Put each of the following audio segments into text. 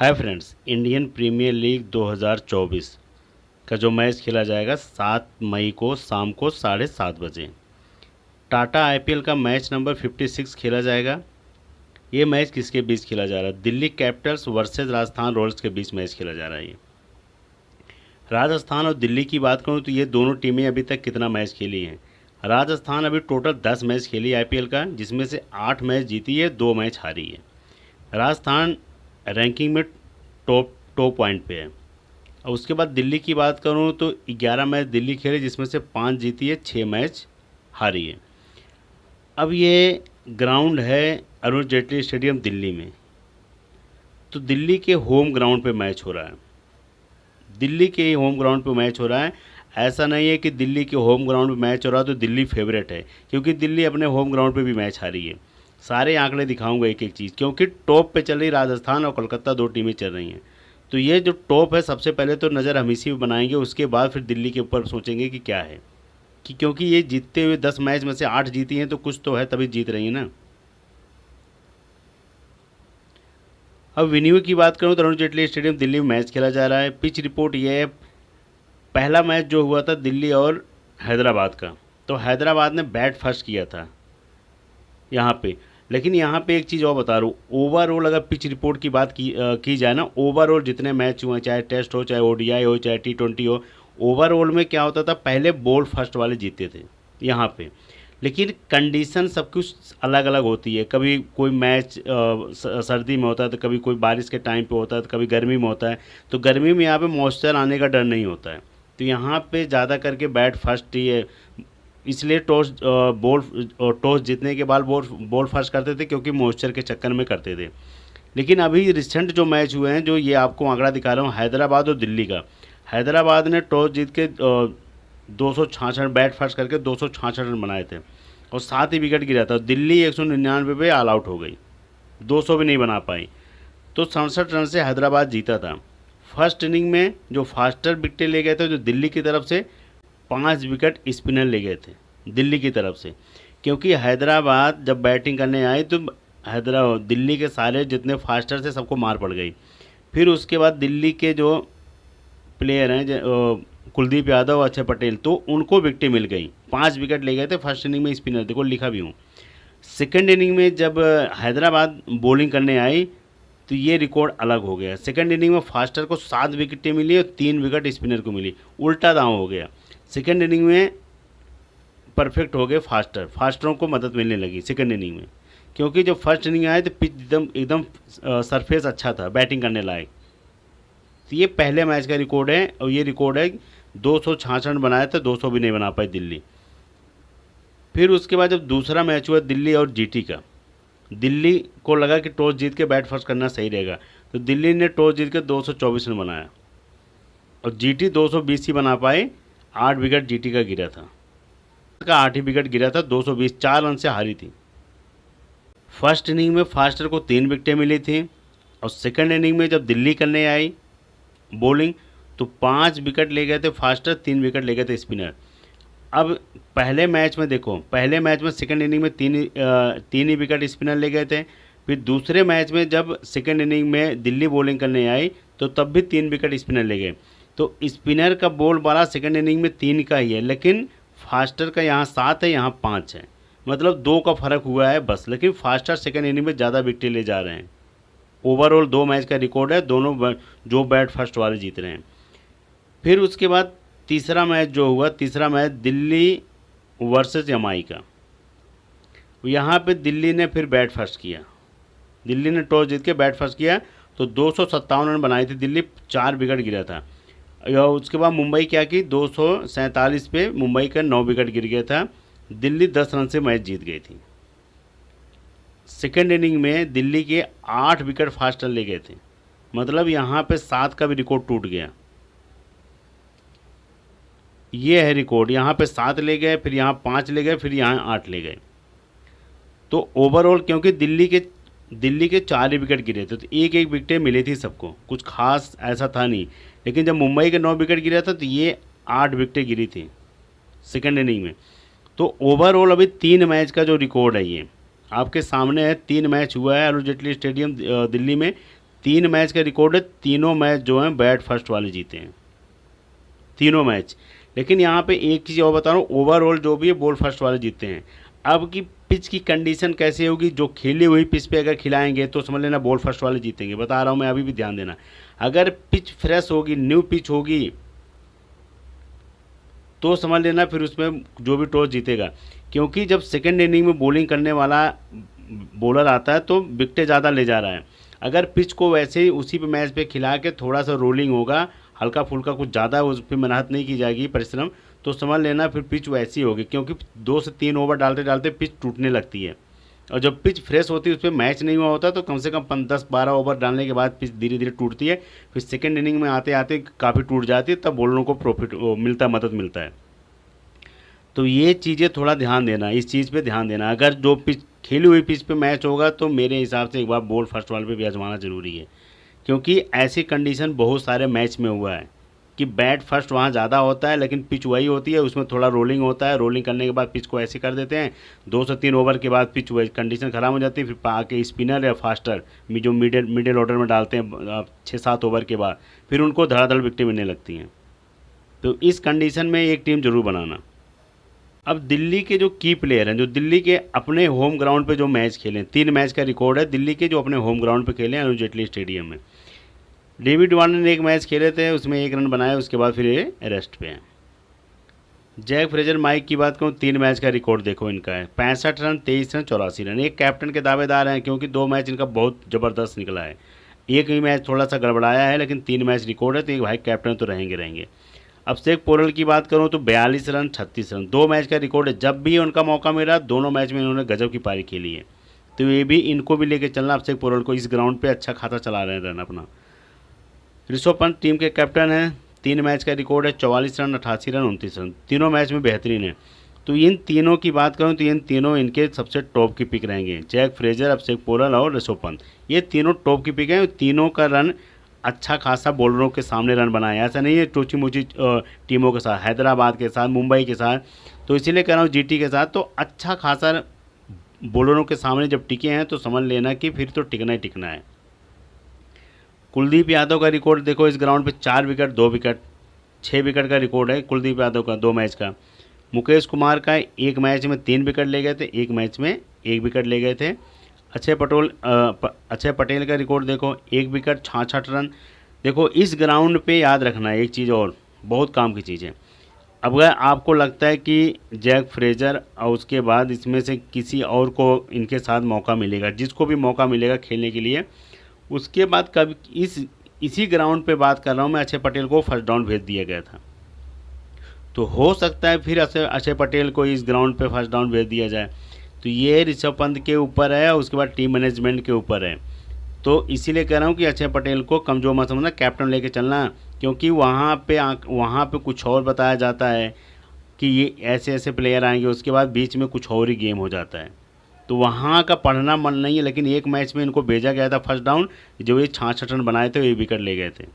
हाय friends, Indian Premier League 2024 का जो match खेला जाएगा 7 मई को शाम को 7:30 बजे। टाटा आईपीएल का मैच नंबर 56 खेला जाएगा। ये मैच किसके बीच खेला जा रहा है? Delhi Capitals versus Rajasthan Royals के बीच मैच खेला जा रहा है। ये राजस्थान और दिल्ली की बात करूँ तो ये दोनों टीमें अभी तक कितना मैच खेली हैं? राजस्थान अभी टोटल 10 मैच खेली आईपीएल का, जिसमें से 8 मैच जीती है, 2 मैच हारी है। राजस्थान रैंकिंग में टॉप टॉप पॉइंट पे है। और उसके बाद दिल्ली की बात करूं तो 11 मैच दिल्ली खेले, जिसमें से 5 जीती है, 6 मैच हारी है। अब ये ग्राउंड है अरुण जेटली स्टेडियम दिल्ली में, तो दिल्ली के होम ग्राउंड पे मैच हो रहा है। दिल्ली के होम ग्राउंड पे मैच हो रहा है। ऐसा नहीं है कि दिल्ली के होम ग्राउंड पे मैच हो रहा है तो दिल्ली फेवरेट है, क्योंकि दिल्ली अपने होम ग्राउंड पे भी मैच हारी है। सारे आंकड़े दिखाऊंगा एक एक चीज़, क्योंकि टॉप पे चल रही राजस्थान और कोलकाता, 2 टीमें चल रही हैं। तो ये जो टॉप है, सबसे पहले तो नज़र हम इसी पे बनाएंगे, उसके बाद फिर दिल्ली के ऊपर सोचेंगे कि क्या है, कि क्योंकि ये जीतते हुए 10 मैच में से 8 जीती हैं, तो कुछ तो है, तभी जीत रही है ना। अब वेन्यू की बात करूँ तो अरुण जेटली स्टेडियम दिल्ली में मैच खेला जा रहा है। पिच रिपोर्ट ये है, पहला मैच जो हुआ था दिल्ली और हैदराबाद का, तो हैदराबाद ने बैट फर्स्ट किया था यहाँ पे। लेकिन यहाँ पे एक चीज़ और बता रहा हूँ, ओवरऑल अगर पिच रिपोर्ट की बात की जाए ना, ओवरऑल जितने मैच हुए, चाहे टेस्ट हो, चाहे ओडीआई हो, चाहे टी20 हो, ओवरऑल में क्या होता था, पहले बॉल फर्स्ट वाले जीते थे यहाँ पे। लेकिन कंडीशन सब कुछ अलग अलग होती है। कभी कोई मैच सर्दी में होता है, तो कभी कोई बारिश के टाइम पे होता है, तो कभी गर्मी में होता है। तो गर्मी में यहाँ पे मॉइस्चर आने का डर नहीं होता है, तो यहाँ पे ज़्यादा करके बैट फर्स्ट ही है। इसलिए टॉस जीतने के बाद बॉल फर्स्ट करते थे, क्योंकि मॉइस्चर के चक्कर में करते थे। लेकिन अभी रिसेंट जो मैच हुए हैं, जो ये आपको आंकड़ा दिखा रहा हूँ, हैदराबाद और दिल्ली का। हैदराबाद ने टॉस जीत के 266 बैट फर्स्ट करके 266 रन बनाए थे और 7 ही विकेट गिरा था। दिल्ली 199 पे ऑल आउट हो गई, 200 भी नहीं बना पाई, तो 67 रन से हैदराबाद जीता था। फर्स्ट इनिंग में जो फास्टर विकेट ले गए थे, जो दिल्ली की तरफ से 5 विकेट स्पिनर ले गए थे दिल्ली की तरफ से, क्योंकि हैदराबाद जब बैटिंग करने आई तो दिल्ली के सारे जितने फास्टर थे सबको मार पड़ गई। फिर उसके बाद दिल्ली के जो प्लेयर हैं, कुलदीप यादव और अक्षय पटेल, तो उनको विकेट मिल गई, 5 विकेट ले गए थे फर्स्ट इनिंग में स्पिनर, देखो लिखा भी हूँ। सेकेंड इनिंग में जब हैदराबाद बॉलिंग करने आई तो ये रिकॉर्ड अलग हो गया। सेकेंड इनिंग में फास्टर को 7 विकेटें मिली और 3 विकेट स्पिनर को मिली, उल्टा दांव हो गया। सेकेंड इनिंग में परफेक्ट हो गए फास्टरों को मदद मिलने लगी सेकेंड इनिंग में, क्योंकि जब फर्स्ट इनिंग आए तो पिच एकदम एकदम सरफेस अच्छा था, बैटिंग करने लायक। तो ये पहले मैच का रिकॉर्ड है, और ये रिकॉर्ड है 266 रन बनाए थे, 200 भी नहीं बना पाई दिल्ली। फिर उसके बाद जब दूसरा मैच हुआ दिल्ली और जीटी का, दिल्ली को लगा कि टॉस जीत के बैट फर्स्ट करना सही रहेगा, तो दिल्ली ने टॉस जीत के 224 रन बनाया और जीटी 220 ही बना पाए। 8 विकेट जीटी का गिरा था, 8 ही विकेट गिरा था, 220, 4 रन से हारी थी। फर्स्ट इनिंग में फास्टर को 3 विकेटें मिली थी, और सेकंड इनिंग में जब दिल्ली करने आई बॉलिंग तो 5 विकेट ले गए थे फास्टर, 3 विकेट ले गए थे स्पिनर। अब पहले मैच में देखो, पहले मैच में सेकंड इनिंग में तीन ही विकेट स्पिनर ले गए थे। फिर दूसरे मैच में जब सेकंड इनिंग में दिल्ली बॉलिंग करने आई तो तब भी 3 विकेट स्पिनर ले गए। तो स्पिनर का बॉल बड़ा सेकंड इनिंग में 3 का ही है, लेकिन फास्टर का यहाँ 7 है, यहाँ 5 है, मतलब 2 का फ़र्क हुआ है बस। लेकिन फास्टर सेकंड इनिंग में ज़्यादा विकेट ले जा रहे हैं। ओवरऑल 2 मैच का रिकॉर्ड है, दोनों जो बैट फर्स्ट वाले जीत रहे हैं। फिर उसके बाद तीसरा मैच जो हुआ, तीसरा मैच दिल्ली वर्सेस एमआई का, यहाँ पे दिल्ली ने फिर बैट फर्स्ट किया। दिल्ली ने टॉस जीत के बैट फर्स्ट किया, तो 257 रन बनाई थी दिल्ली, 4 विकेट गिरा था। उसके बाद मुंबई क्या की, 247 पे मुंबई का 9 विकेट गिर गया था, दिल्ली 10 रन से मैच जीत गई थी। सेकेंड इनिंग में दिल्ली के 8 विकेट फास्टर ले गए थे, मतलब यहाँ पे 7 का भी रिकॉर्ड टूट गया। ये है रिकॉर्ड, यहाँ पे 7 ले गए, फिर यहाँ 5 ले गए, फिर यहाँ 8 ले गए। तो ओवरऑल क्योंकि दिल्ली के 4 ही विकेट गिरे थे, तो एक एक विकेटें मिली थी सबको, कुछ खास ऐसा था नहीं। लेकिन जब मुंबई के 9 विकेट गिरा था तो ये 8 विकेटें गिरी थी सेकेंड इनिंग में। तो ओवरऑल अभी 3 मैच का जो रिकॉर्ड है, ये आपके सामने है। 3 मैच हुआ है अरुण जेटली स्टेडियम दिल्ली में, 3 मैच का रिकॉर्ड है, तीनों मैच जो हैं बैट फर्स्ट वाले जीते हैं, तीनों मैच। लेकिन यहाँ पे एक चीज़ और बता रहा हूँ, ओवरऑल जो भी है बॉल फर्स्ट वाले जीते हैं। अब की पिच की कंडीशन कैसे होगी, जो खेली हुई पिच पे अगर खिलाएंगे तो समझ लेना बॉल फर्स्ट वाले जीतेंगे, बता रहा हूँ मैं, अभी भी ध्यान देना। अगर पिच फ्रेश होगी, न्यू पिच होगी, तो समझ लेना फिर उसमें जो भी टॉस जीतेगा, क्योंकि जब सेकेंड इनिंग में बॉलिंग करने वाला बॉलर आता है तो विकेटें ज़्यादा ले जा रहा है। अगर पिच को वैसे ही उसी पे मैच पे खिला के थोड़ा सा रोलिंग होगा, हल्का फुल्का कुछ ज़्यादा उस पर मेहनत नहीं की जाएगी, परिश्रम, तो समझ लेना फिर पिच वैसी होगी, क्योंकि 2 से 3 ओवर डालते डालते पिच टूटने लगती है। और जब पिच फ्रेश होती है, उस पर मैच नहीं हुआ होता, तो कम से कम 10-12 ओवर डालने के बाद पिच धीरे धीरे टूटती है, फिर सेकेंड इनिंग में आते आते काफ़ी टूट जाती है, तब बॉलरों को प्रॉफिट मिलता है, मदद मिलता है। तो ये चीज़ें थोड़ा ध्यान देना, इस चीज़ पे ध्यान देना। अगर जो पिच खेली हुई पिच पे मैच होगा तो मेरे हिसाब से एक बार बॉल फर्स्ट वाले पे भी आजमाना ज़रूरी है, क्योंकि ऐसी कंडीशन बहुत सारे मैच में हुआ है कि बैट फर्स्ट वहाँ ज़्यादा होता है, लेकिन पिच वही होती है, उसमें थोड़ा रोलिंग होता है, रोलिंग करने के बाद पिच को ऐसे कर देते हैं, 2 से 3 ओवर के बाद पिच वही कंडीशन ख़राब हो जाती है, फिर आके स्पिनर या फास्टर जो मिडिल ऑर्डर में डालते हैं 6-7 ओवर के बाद, फिर उनको धड़ाधड़ विकेटें मिलने लगती हैं। तो इस कंडीशन में एक टीम ज़रूर बनाना। अब दिल्ली के जो की प्लेयर हैं, जो दिल्ली के अपने होम ग्राउंड पे जो मैच खेले, 3 मैच का रिकॉर्ड है दिल्ली के जो अपने होम ग्राउंड पे खेले अरुण जेटली स्टेडियम में। डेविड वार्नर ने 1 मैच खेले थे, उसमें 1 रन बनाया, उसके बाद फिर ये रेस्ट पे हैं। जैक फ्रेजर माइक की बात करूँ, 3 मैच का रिकॉर्ड देखो इनका है, 65 रन, 23 रन, 84 रन। एक कैप्टन के दावेदार हैं, क्योंकि 2 मैच इनका बहुत ज़बरदस्त निकला है, एक ही मैच थोड़ा सा गड़बड़ाया है, लेकिन 3 मैच रिकॉर्ड है, तो एक भाई कैप्टन तो रहेंगे। अभिषेक पोरल की बात करूं तो 42 रन, 36 रन, 2 मैच का रिकॉर्ड है। जब भी उनका मौका मिला, दोनों मैच में इन्होंने गजब की पारी खेली है, तो ये भी इनको भी लेके चलना, अभिषेक पोरल को, इस ग्राउंड पे अच्छा खाता चला रहे हैं रन अपना। ऋषभ पंत टीम के कैप्टन हैं, 3 मैच का रिकॉर्ड है, 44 रन, 88 रन, 29 रन, तीनों मैच में बेहतरीन है। तो इन तीनों की बात करूं तो इन तीनों इनके सबसे टॉप की पिक रहेंगे, जैक फ्रेजर, अभिषेक पोरल और ऋषभ पंत, ये तीनों टॉप की पिक हैं। तीनों का रन अच्छा खासा बॉलरों के सामने रन बनाया, ऐसा नहीं है टोची मोची टीमों के साथ, हैदराबाद के साथ, मुंबई के साथ, तो इसीलिए कह रहा हूँ जीटी के साथ, तो अच्छा खासा बॉलरों के सामने जब टिके हैं तो समझ लेना कि फिर तो टिकना ही टिकना है। कुलदीप यादव का रिकॉर्ड देखो इस ग्राउंड पे, 4 विकेट, 2 विकेट, 6 विकेट का रिकॉर्ड है कुलदीप यादव का 2 मैच का। मुकेश कुमार का 1 मैच में 3 विकेट ले गए थे, 1 मैच में 1 विकेट ले गए थे। अक्षय पटेल का रिकॉर्ड देखो, 1 विकेट, 66 रन। देखो इस ग्राउंड पे याद रखना है एक चीज़ और, बहुत काम की चीज़ है। अब अगर आपको लगता है कि जैक फ्रेजर और उसके बाद इसमें से किसी और को इनके साथ मौका मिलेगा, जिसको भी मौका मिलेगा खेलने के लिए, उसके बाद कभी इसी ग्राउंड पे बात कर रहा हूँ मैं, अक्षय पटेल को फर्स्ट डाउन भेज दिया गया था, तो हो सकता है फिर अक्षय पटेल को इस ग्राउंड पे फर्स्ट डाउन भेज दिया जाए। तो ये ऋषभ पंत के ऊपर है, उसके बाद टीम मैनेजमेंट के ऊपर है। तो इसीलिए कह रहा हूँ कि अक्षय पटेल को कमज़ोर मत समझना, कैप्टन लेके चलना, क्योंकि वहाँ पे कुछ और बताया जाता है कि ये ऐसे ऐसे प्लेयर आएंगे, उसके बाद बीच में कुछ और ही गेम हो जाता है। तो वहाँ का पढ़ना मन नहीं है, लेकिन 1 मैच में इनको भेजा गया था फर्स्ट डाउन, जो ये 66 रन बनाए थे, ये विकेट ले गए थे।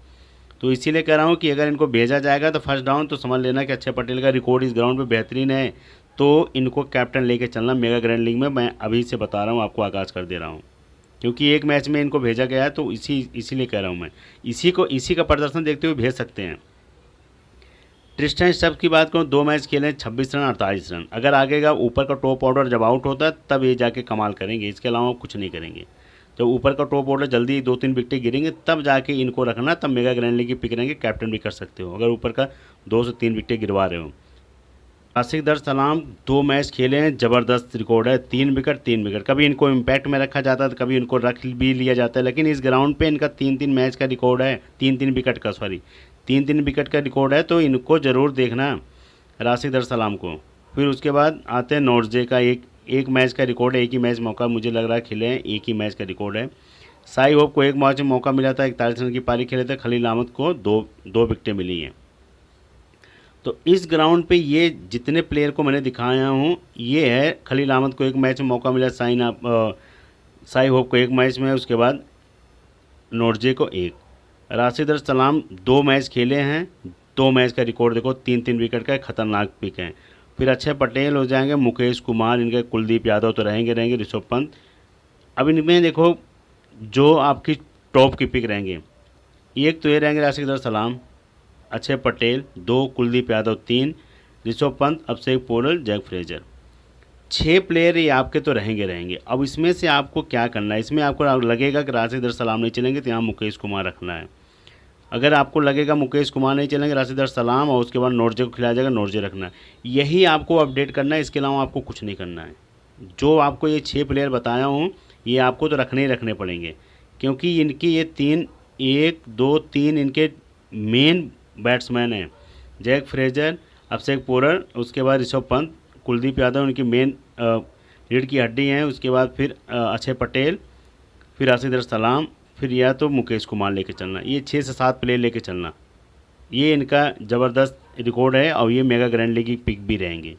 तो इसीलिए कह रहा हूँ कि अगर इनको भेजा जाएगा तो फर्स्ट डाउन, तो समझ लेना कि अक्षय पटेल का रिकॉर्ड इस ग्राउंड पे बेहतरीन है, तो इनको कैप्टन लेके चलना मेगा ग्रैंड लीग में। मैं अभी से बता रहा हूँ, आपको आगाज़ कर दे रहा हूँ, क्योंकि 1 मैच में इनको भेजा गया है, तो इसीलिए कह रहा हूँ मैं, इसी का प्रदर्शन देखते हुए भेज सकते हैं। ट्रिस्टन स्टब्स की बात करूँ, 2 मैच खेले, 26 रन, 48 रन। अगर आगे ऊपर का टॉप ऑर्डर जब आउट होता है तब ये जाके कमाल करेंगे, इसके अलावा कुछ नहीं करेंगे। जब ऊपर का टॉप ऑर्डर जल्दी 2-3 विकेटें गिरेंगे तब जाके इनको रखना, तब मेगा ग्रैंड लीग की पिक रहेंगे, कैप्टन भी कर सकते हो अगर ऊपर का 2 से 3 विकेटें गिरवा रहे हो। आसिफ दर सलाम 2 मैच खेले हैं, ज़बरदस्त रिकॉर्ड है, 3 विकेट, 3 विकेट। कभी इनको इम्पैक्ट में रखा जाता है, कभी इनको रख भी लिया जाता है, लेकिन इस ग्राउंड पे इनका 3-3 मैच का रिकॉर्ड है, 3-3 विकेट का, सॉरी 3-3 विकेट का रिकॉर्ड है, तो इनको ज़रूर देखना राशिद दर सलाम को। फिर उसके बाद आते हैं नॉर्जे का, एक मैच का रिकॉर्ड है, एक ही मैच मौका मुझे लग रहा है खेले हैं, एक ही मैच का रिकॉर्ड है। साई होप को 1 मैच में मौका मिला था, 41 रन की पारी खेले थे, खलील अहमद को दो विकेटें मिली हैं। तो इस ग्राउंड पे ये जितने प्लेयर को मैंने दिखाया हूँ, ये है खलील अहमद को 1 मैच में मौका मिला, साई होप को 1 मैच में, उसके बाद नॉर्जे को 1। राशिद अर सलाम 2 मैच खेले हैं, 2 मैच का रिकॉर्ड देखो, 3-3 विकेट का, खतरनाक पिक है। फिर अक्षय पटेल हो जाएंगे, मुकेश कुमार, इनके कुलदीप यादव तो रहेंगे, ऋषभ पंत। अब इनमें देखो जो आपकी टॉप की पिक रहेंगे। एक तो ये रहेंगे राशिदर सलाम, अक्षय पटेल, 2 कुलदीप यादव, 3 ऋषभ पंत, अभिषेक पोरल, जैक फ्रेजर। 6 प्लेयर ये आपके तो रहेंगे। अब इसमें से आपको क्या करना है, इसमें आपको लगेगा कि राशिदर सलाम नहीं चलेंगे तो यहाँ मुकेश कुमार रखना है। अगर आपको लगेगा मुकेश कुमार नहीं चलेंगे, राशिदर सलाम और उसके बाद नोरजे को खिलाया जाएगा, नोरजे रखना है। यही आपको अपडेट करना है, इसके अलावा आपको कुछ नहीं करना है। जो आपको ये 6 प्लेयर बताया हूँ ये आपको तो रखने ही रखने पड़ेंगे, क्योंकि इनकी ये 1 2 3 इनके मेन बैट्समैन हैं। जैक फ्रेजर, अभिषेक पोरल, उसके बाद ऋषभ पंत, कुलदीप यादव इनकी मेन रीढ़ की हड्डी हैं। उसके बाद फिर अक्षय पटेल, फिर राशिदर सलाम, फिर या तो मुकेश कुमार लेके चलना। ये 6 से 7 प्लेयर लेके चलना। ये इनका ज़बरदस्त रिकॉर्ड है और ये मेगा ग्रैंड लीग की पिक भी रहेंगे,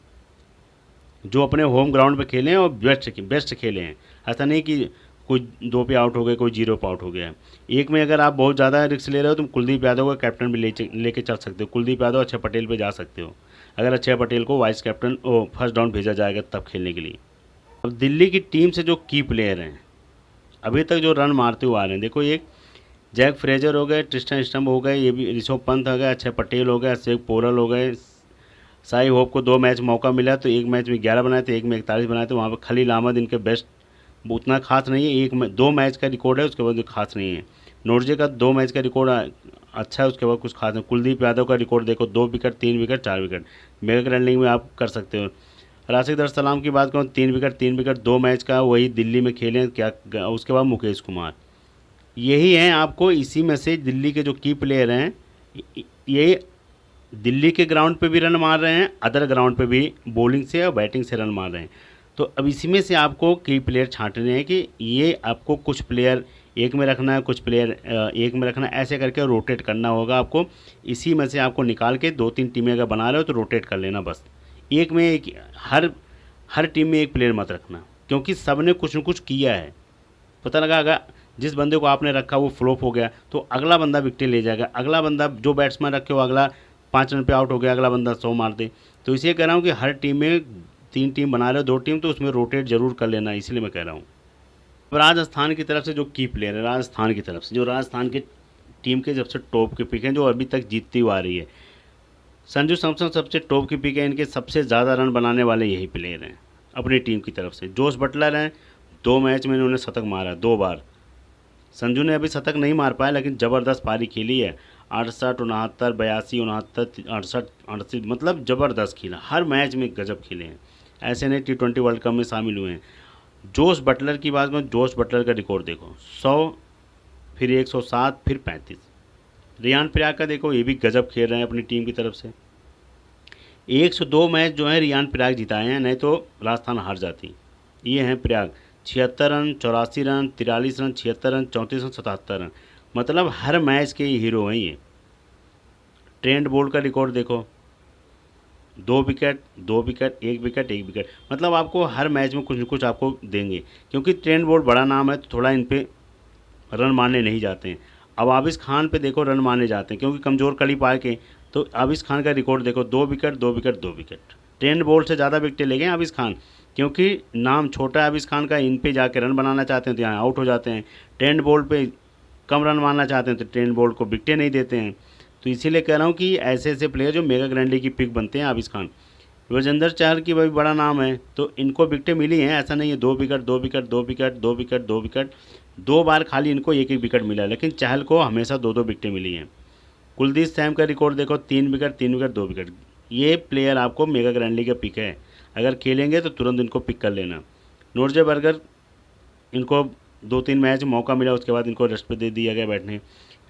जो अपने होम ग्राउंड पे खेले हैं और बेस्ट खेले हैं। ऐसा नहीं कि कोई 2 पे आउट हो गए, कोई 0 पे आउट हो गया। एक में अगर आप बहुत ज़्यादा रिस्क ले रहे हो तो कुलदीप यादव का कैप्टन भी लेके चल सकते हो। कुलदीप यादव अक्षय पटेल पे जा सकते हो, अगर अक्षय पटेल को वाइस कैप्टन फर्स्ट डाउन भेजा जाएगा तब खेलने के लिए। अब दिल्ली की टीम से जो की प्लेयर हैं अभी तक जो रन मारते हुए आ रहे हैं, देखो एक जैक फ्रेजर हो गए, ट्रिस्टन स्टम्प हो गए, ये भी ऋषभ पंत हो गए, अक्षय पटेल हो गए, अभिषेक पोरल हो गए। साई होप को 2 मैच मौका मिला तो एक मैच में 11 बनाए थे, एक में 41 बनाए थे। वहाँ पर खलील अहमद इनके बेस्ट उतना खास नहीं है, 2 मैच का रिकॉर्ड है, उसके बाद खास नहीं है। नोरजे का 2 मैच का रिकॉर्ड अच्छा है, उसके बाद कुछ खास नहीं। कुलदीप यादव का रिकॉर्ड देखो, 2 wicket, 3 wicket, 4 wicket. Mega grand league में आप कर सकते हो। राशिदर सलाम की बात करूँ, 3 विकेट 2 मैच का, वही दिल्ली में खेले क्या। उसके बाद मुकेश कुमार, यही हैं आपको। इसी में से दिल्ली के जो की प्लेयर हैं ये दिल्ली के ग्राउंड पे भी रन मार रहे हैं, अदर ग्राउंड पे भी बॉलिंग से और बैटिंग से रन मार रहे हैं। तो अब इसी में से आपको की प्लेयर छांटने हैं कि ये आपको कुछ प्लेयर एक में रखना है, कुछ प्लेयर एक में रखना है, ऐसे करके रोटेट करना होगा आपको। इसी में से आपको निकाल के 2-3 टीमें अगर बना रहे हो तो रोटेट कर लेना बस। एक में एक हर टीम में एक प्लेयर मत रखना, क्योंकि सब ने कुछ न कुछ किया है। पता लगा अगर जिस बंदे को आपने रखा वो फ्लॉप हो गया तो अगला बंदा विकेट ले जाएगा, अगला बंदा जो बैट्समैन रखे हो अगला 5 रन पे आउट हो गया, अगला बंदा 100 मार दे। तो इसलिए कह रहा हूँ कि हर टीम में 3 टीम बना रहे हो, 2 टीम, तो उसमें रोटेट जरूर कर लेना, इसलिए मैं कह रहा हूँ। अब राजस्थान की तरफ से जो की प्लेयर है, राजस्थान की तरफ से जो राजस्थान की टीम के सबसे टॉप के पिक हैं, जो अभी तक जीतती हुई आ रही है, संजू सैमसन सबसे टॉप की पिक है। इनके सबसे ज़्यादा रन बनाने वाले यही प्लेयर हैं अपनी टीम की तरफ से। जोश बटलर हैं, 2 मैच में इन्होंने शतक मारा 2 बार। संजू ने अभी शतक नहीं मार पाया, लेकिन ज़बरदस्त पारी खेली है। 68, 69, 82, 69, 68, 68, मतलब ज़बरदस्त खेला। हर मैच में गजब खेले हैं, ऐसे नहीं T20 वर्ल्ड कप में शामिल हुए हैं। जोश बटलर की बात करूँ, जोश बटलर का रिकॉर्ड देखो, 100, फिर 107, फिर 35। रियान पराग का देखो, ये भी गजब खेल रहे हैं अपनी टीम की तरफ से। 102 मैच जो है रियान पराग जिताए हैं, नहीं तो राजस्थान हार जाती। ये हैं पराग, 76 run, 84 run, 43 run, 76 run, 34 run, 77 run, मतलब हर मैच के हीरो हैं ये। ट्रेंट बोल्ट का रिकॉर्ड देखो, 2 विकेट, 2 विकेट, 1 विकेट, 1 विकेट, मतलब आपको हर मैच में कुछ न कुछ आपको देंगे, क्योंकि ट्रेंट बोल्ट बड़ा नाम है तो थोड़ा इन पे रन मारने नहीं जाते हैं। अब आबिश खान पे देखो रन मारने जाते हैं, क्योंकि कमज़ोर कड़ी पाए के, तो आबिश खान का रिकॉर्ड देखो, 2 wicket, 2 wicket, 2 wicket. Trent Boult से ज़्यादा विकेट ले गए आबिश खान, क्योंकि नाम छोटा है आबिश खान का, इन पे जाके रन बनाना चाहते हैं तो यहाँ आउट हो जाते हैं। ट्रेंट बोल्ट पे कम रन मारना चाहते हैं तो ट्रेंट बोल्ट को विकेटें नहीं देते हैं। तो इसीलिए कह रहा हूँ कि ऐसे ऐसे प्लेयर जो मेगा ग्रैंड लीग की पिक बनते हैं, आबिश खान, युजवेंद्र चहल की भाई बड़ा नाम है, तो इनको विकेटें मिली हैं, ऐसा नहीं है 2 wicket, 2 wicket, 2 wicket, 2 wicket, 2 wicket, 2 बार खाली इनको 1-1 विकेट मिला है, लेकिन चहल को हमेशा 2-2 विकेटें मिली हैं। कुलदीप सैम का रिकॉर्ड देखो, 3 विकेट, 3 विकेट, 2 विकेट। ये प्लेयर आपको मेगा ग्रैंड लीग का पिक है, अगर खेलेंगे तो तुरंत इनको पिक कर लेना। नोरजे बर्गर, इनको 2-3 मैच मौका मिला, उसके बाद इनको रेस्ट पे दे दिया गया बैठने।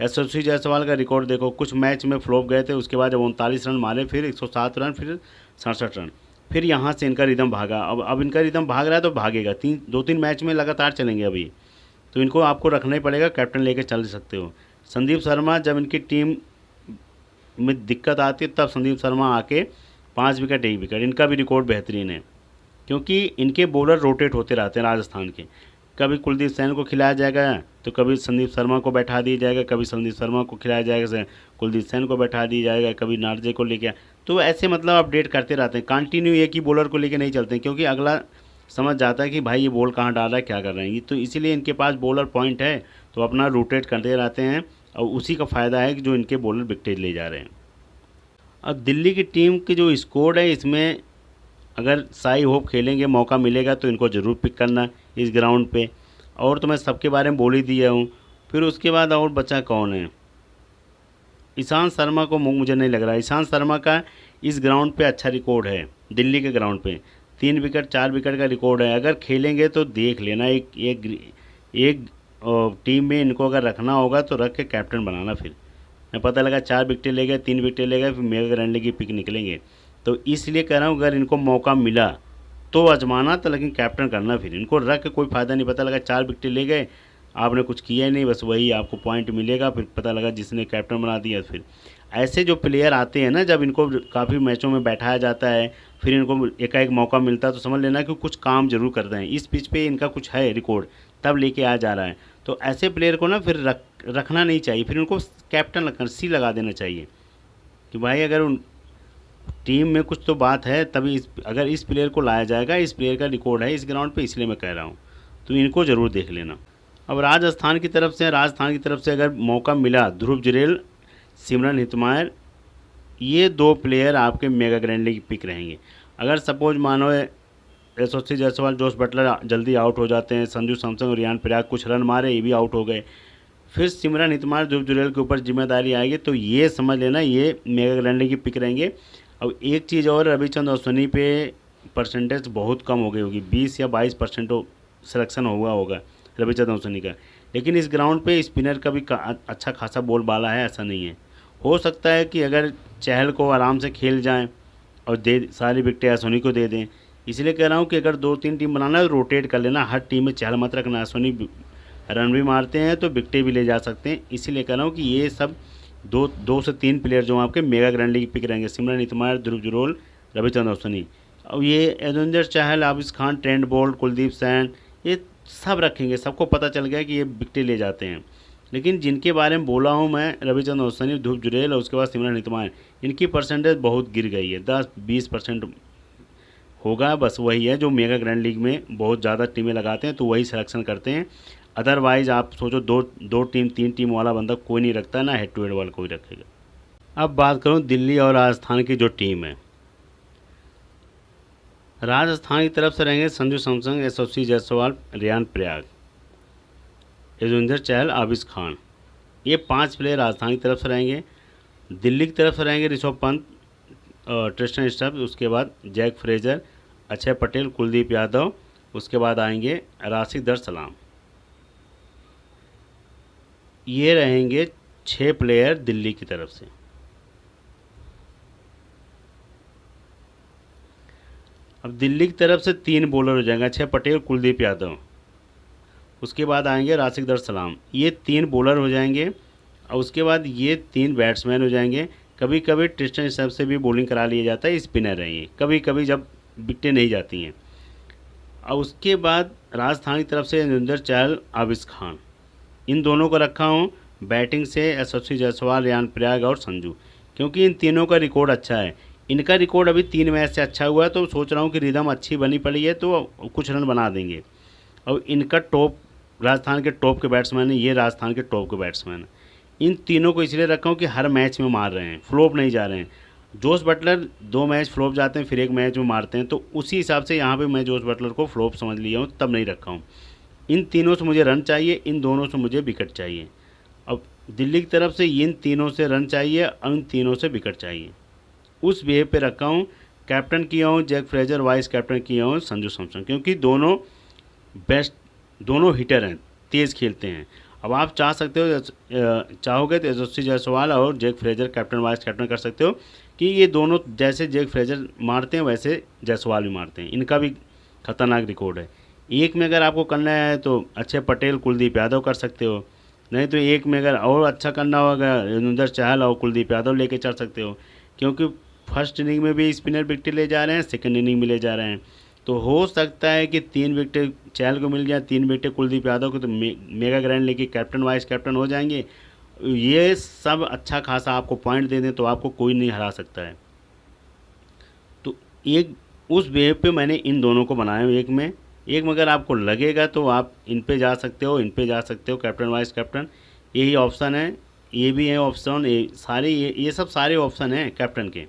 यशस्वी जायसवाल का रिकॉर्ड देखो, कुछ मैच में फ्लॉप गए थे, उसके बाद जब 39 रन मारे, फिर 107 रन, फिर 67 रन, फिर यहाँ से इनका रिदम भागा। अब इनका रिदम भाग रहा है तो भागेगा, 2-3 मैच में लगातार चलेंगे अभी, तो इनको आपको रखना ही पड़ेगा, कैप्टन लेके चल सकते हो। संदीप शर्मा, जब इनकी टीम में दिक्कत आती है तब संदीप शर्मा आके 5 विकेट, 1 विकेट, इनका भी रिकॉर्ड बेहतरीन है, क्योंकि इनके बॉलर रोटेट होते रहते हैं राजस्थान के। कभी कुलदीप सैन को खिलाया जाएगा तो कभी संदीप शर्मा को बैठा दिया जाएगा, कभी संदीप शर्मा को खिलाया जाएगा, कुलदीप सैन को बैठा दिया जाएगा, कभी नार्जे को लेके, तो ऐसे मतलब अपडेट करते रहते हैं। कंटिन्यू एक ही बॉलर को लेके नहीं चलते हैं, क्योंकि अगला समझ जाता है कि भाई ये बॉल कहाँ डाल रहा है, क्या कर रहे हैं, तो इसीलिए इनके पास बॉलर पॉइंट है, तो अपना रोटेट करते रहते हैं और उसी का फ़ायदा है कि जो इनके बॉलर विकेट ले जा रहे हैं। अब दिल्ली की टीम की जो स्कोर है, इसमें अगर साई होप खेलेंगे, मौका मिलेगा तो इनको ज़रूर पिक करना इस ग्राउंड पे। और तो मैं सबके बारे में बोल ही दिया हूँ। फिर उसके बाद और बचा कौन है? ईशांत शर्मा को मुझे नहीं लग रहा। ईशांत शर्मा का इस ग्राउंड पे अच्छा रिकॉर्ड है, दिल्ली के ग्राउंड पे 3 विकेट 4 विकेट का रिकॉर्ड है। अगर खेलेंगे तो देख लेना, एक टीम में इनको अगर रखना होगा तो रख के कैप्टन बनाना। फिर मैं पता लगा 4 विकेटें ले गए, 3 विकेटें ले गए, फिर मेगा ग्रैंड की पिक निकलेंगे। तो इसलिए कह रहा हूँ अगर इनको मौका मिला तो आजमाना, तो लेकिन कैप्टन करना। फिर इनको रख के कोई फ़ायदा नहीं। पता लगा 4 विकेटें ले गए, आपने कुछ किया ही नहीं, बस वही आपको पॉइंट मिलेगा। फिर पता लगा जिसने कैप्टन बना दिया। फिर ऐसे जो प्लेयर आते हैं ना, जब इनको काफ़ी मैचों में बैठाया जाता है, फिर इनको एकाएक मौका मिलता है, तो समझ लेना कि कुछ काम जरूर करते हैं। इस पिच पे इनका कुछ है रिकॉर्ड, तब लेके आ जा रहा है। तो ऐसे प्लेयर को ना फिर रखना नहीं चाहिए, फिर उनको कैप्टन सी लगा देना चाहिए कि भाई अगर उन टीम में कुछ तो बात है, तभी अगर इस प्लेयर को लाया जाएगा, इस प्लेयर का रिकॉर्ड है इस ग्राउंड पे, इसलिए मैं कह रहा हूँ। तो इनको ज़रूर देख लेना। अब राजस्थान की तरफ से अगर मौका मिला, ध्रुव जुरेल, सिमरन हितमायर, ये 2 प्लेयर आपके मेगा ग्रैंड लीग पिक रहेंगे। अगर सपोज मानो यशस्वी जायसवाल, जोश बटलर जल्दी आउट हो जाते हैं, संजू सैमसन और रियान पराग कुछ रन मारे, ये भी आउट हो गए, फिर सिमरन हितमायर, ध्रुव जुरेल के ऊपर जिम्मेदारी आएगी, तो ये समझ लेना ये मेगा ग्रैंड लीग की पिक रहेंगे। अब एक चीज़ और, रविचंद्र अश्विनी पे परसेंटेज बहुत कम हो गई होगी, 20 या 22% सिलेक्शन हुआ होगा रविचंद्र अश्विनी का। लेकिन इस ग्राउंड पे स्पिनर का भी अच्छा खासा बोल बाला है, ऐसा नहीं है। हो सकता है कि अगर चहल को आराम से खेल जाएं और सारी विकेटें अश्विनी को दे दें। इसलिए कह रहा हूँ कि अगर 2-3 टीम बनाना है तो रोटेट कर लेना, हर टीम में चहल मत रखना। अश्विनी रन भी मारते हैं तो विकेटें भी ले जा सकते हैं। इसीलिए कह रहा हूँ कि ये सब 2 से 3 प्लेयर जो आपके मेगा ग्रैंड लीग पिक रहेंगे, सिमरन हितमायर, ध्रुव जुरेल, रविचंद्र अश्विनी। अब ये युजवेंद्र चहल, आबिद खान, ट्रेंट बोल्ट, कुलदीप सैन, ये सब रखेंगे। सबको पता चल गया कि ये विकेटें ले जाते हैं। लेकिन जिनके बारे में बोला हूँ मैं, रविचंद्र अश्विनी, ध्रुव जुरेल और उसके बाद सिमरन हितमायर, इनकी परसेंटेज बहुत गिर गई है, 10-20% होगा, बस वही है जो मेगा ग्रैंड लीग में बहुत ज़्यादा टीमें लगाते हैं, तो वही सिलेक्शन करते हैं। अदरवाइज़ आप सोचो 2 टीम 3 टीम वाला बंदा कोई नहीं रखता, ना हेड टू हेड वाला कोई रखेगा। अब बात करूँ दिल्ली और राजस्थान की जो टीम है, राजस्थान की तरफ से रहेंगे संजू सैमसन, यशस्वी जायसवाल, रियान पराग, युजवेंद्र चहल, आबिद खान। ये 5 प्लेयर राजस्थान की तरफ से रहेंगे। दिल्ली की तरफ से रहेंगे ऋषभ पंत, ट्रिस्टन स्टब्स, उसके बाद जैक फ्रेजर, अक्षय पटेल, कुलदीप यादव, उसके बाद आएंगे राशिद दर सलाम। ये रहेंगे 6 प्लेयर दिल्ली की तरफ से। अब दिल्ली की तरफ से 3 बॉलर हो जाएंगे, अक्षय पटेल, कुलदीप यादव, उसके बाद आएंगे राशिद दर सलाम। ये 3 बॉलर हो जाएंगे और उसके बाद ये 3 बैट्समैन हो जाएंगे। कभी कभी ट्रिस्टन स्टब्स से भी बॉलिंग करा लिया जाता है, स्पिनर रहेंगे कभी कभी जब विकेटें नहीं जाती हैं। और उसके बाद राजस्थान की तरफ से युजवेंद्र चहल, आबिद खान, इन दोनों को रखा हूँ। बैटिंग से यशस्वी जायसवाल, रियान पराग और संजू, क्योंकि इन तीनों का रिकॉर्ड अच्छा है। इनका रिकॉर्ड अभी 3 मैच से अच्छा हुआ है, तो सोच रहा हूँ कि रिदम अच्छी बनी पड़ी है तो कुछ रन बना देंगे। और इनका टॉप, राजस्थान के टॉप के बैट्समैन है, ये राजस्थान के टॉप के बैट्समैन है। इन तीनों को इसलिए रखा हूँ कि हर मैच में मार रहे हैं, फ्लॉप नहीं जा रहे हैं। जोश बटलर 2 मैच फ्लॉप जाते हैं, फिर 1 मैच में मारते हैं, तो उसी हिसाब से यहाँ पे मैं जोश बटलर को फ्लॉप समझ लिया हूँ, तब नहीं रखा हूँ। इन तीनों से मुझे रन चाहिए, इन दोनों से मुझे विकेट चाहिए। अब दिल्ली की तरफ से इन तीनों से रन चाहिए और इन तीनों से विकेट चाहिए, उस बिहेव पे रखा हूँ। कैप्टन किया हूँ जैक फ्रेजर, वाइस कैप्टन किया हूँ संजू सैमसन, क्योंकि दोनों हिटर हैं, तेज़ खेलते हैं। अब आप चाहोगे तो यशस्वी जायसवाल और Jack Fraser captain vice captain कर सकते हो, कि ये दोनों जैसे जैक फ्रेजर मारते हैं वैसे जायसवाल भी मारते हैं, इनका भी खतरनाक रिकॉर्ड है। एक में अगर आपको करना है तो अक्षय पटेल, कुलदीप यादव कर सकते हो, नहीं तो एक में अगर और अच्छा करना होगा युजवेंद्र चहल और कुलदीप यादव लेके चल सकते हो, क्योंकि फर्स्ट इनिंग में भी स्पिनर विकेट ले जा रहे हैं, सेकंड इनिंग में ले जा रहे हैं। तो हो सकता है कि 3 विकेट चहल को मिल जाए, 3 विकेट कुलदीप यादव को, तो मेगा ग्रैंड लेके कैप्टन वाइस कैप्टन हो जाएंगे। ये सब अच्छा खासा आपको पॉइंट दे दें तो आपको कोई नहीं हरा सकता है। तो एक उस वेव पे मैंने इन दोनों को बनाया हूँ, एक में एक मगर आपको लगेगा तो आप इन पे जा सकते हो, इन पे जा सकते हो, कैप्टन वाइस कैप्टन यही ऑप्शन है, ये भी है ऑप्शन, ये सब सारे ऑप्शन हैं कैप्टन के।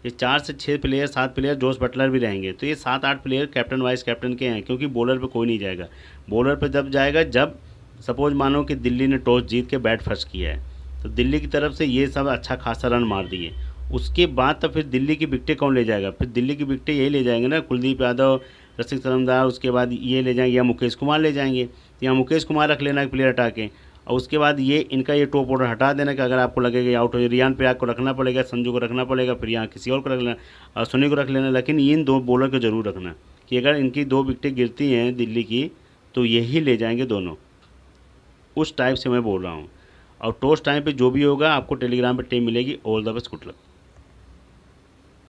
ये 4 से 6 प्लेयर, 7 प्लेयर, जोस बटलर भी रहेंगे, तो ये 7-8 प्लेयर कैप्टन वाइस कैप्टन के हैं, क्योंकि बॉलर पे कोई नहीं जाएगा। बॉलर पे जब जाएगा जब सपोज मानो कि दिल्ली ने टॉस जीत के बैट फर्स्ट किया है, तो दिल्ली की तरफ से ये सब अच्छा खासा रन मार दिए, उसके बाद तो फिर दिल्ली की विकटें कौन ले जाएगा? फिर दिल्ली की विकटें यही ले जाएंगे ना, कुलदीप यादव, रसिक सरमदार, उसके बाद ये ले जाएंगे, या मुकेश कुमार ले जाएंगे, तो या मुकेश कुमार रख लेना एक प्लेयर हटा के, और उसके बाद ये इनका ये टॉप ऑर्डर हटा देना कि अगर आपको लगेगा आउट हो जाए, रियान पराग को रखना पड़ेगा, संजू को रखना पड़ेगा, फिर यहाँ किसी और को रख लेना, और सुनी को रख लेना, लेकिन इन 2 बॉलर को ज़रूर रखना कि अगर इनकी 2 विकटें गिरती हैं दिल्ली की तो यही ले जाएंगे दोनों। उस टाइप से मैं बोल रहा हूँ। और टॉस टाइम पे जो भी होगा आपको टेलीग्राम पे टीम मिलेगी। All the best, good luck.